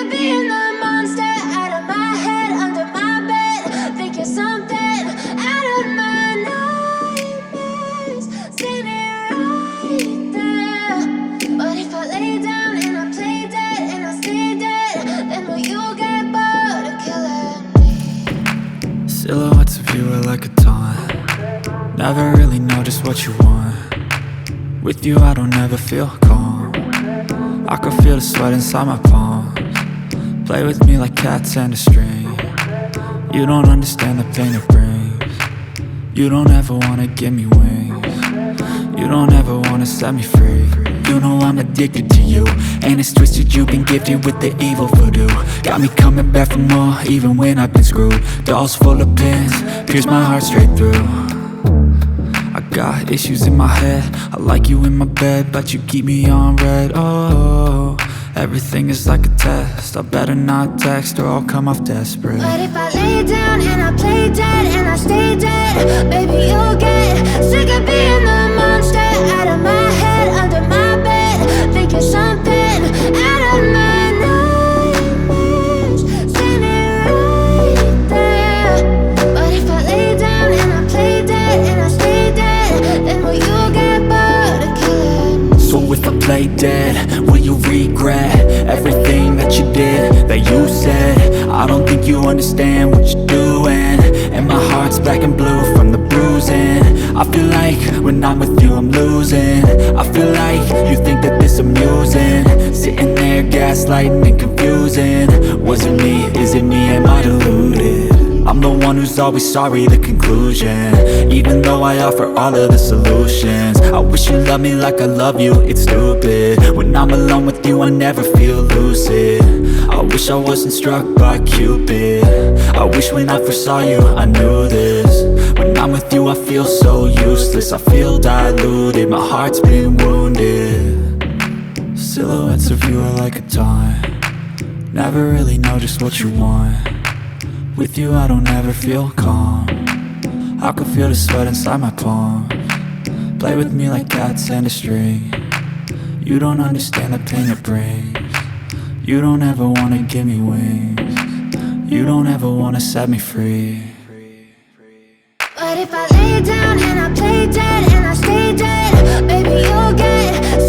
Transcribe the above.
of being the monster out of my head, under my bed. Think you're something out of my nightmares, standing right there. But if I lay down and I play dead and I stay dead, then will you get bored of killing me? Silhouettes of you are like a taunt. Never really know just what you want. With you I don't ever feel calm. I can feel the sweat inside my palms. Play with me like cats and a string. You don't understand the pain it brings. You don't ever wanna give me wings. You don't ever wanna set me free. You know I'm addicted to you, and it's twisted, you've been gifted with the evil voodoo. Got me coming back for more, even when I've been screwed. Dolls full of pins, pierce my heart straight through. I got issues in my head, I like you in my bed, but you keep me on red. Oh, everything is like a test, I better not text or I'll come off desperate. But if I lay down and I play dead and I stay dead, baby you'll get sick of being the monster out of my head, under my bed. Think you're something out of my nightmares, standing right there. But if I lay down and I play dead and I stay dead, then will you get bored of killing me? So if I play dead, will you regret everything that you did, that you said? I don't think you understand what you're doing, and my heart's black and blue from the bruising. I feel like when I'm with you I'm losing. I feel like you think that this amusing, sitting there gaslighting and confusing. Was it me? Is it me? Am I deluded? I'm the one who's always sorry, the conclusion, even though I offer all of the solutions. I wish you loved me like I love you, it's stupid. When I'm alone with you I never feel lucid. I wish I wasn't struck by Cupid. I wish when I first saw you I knew this. When I'm with you I feel so useless, I feel diluted, my heart's been wounded. Silhouettes of you are like a taunt. Never really know just what you want. With you I don't ever feel calm. I can feel the sweat inside my palms. Play with me like cats and a string. You don't understand the pain it brings. You don't ever wanna give me wings. You don't ever wanna set me free. But if I lay down and I play dead and I stay dead, baby you'll get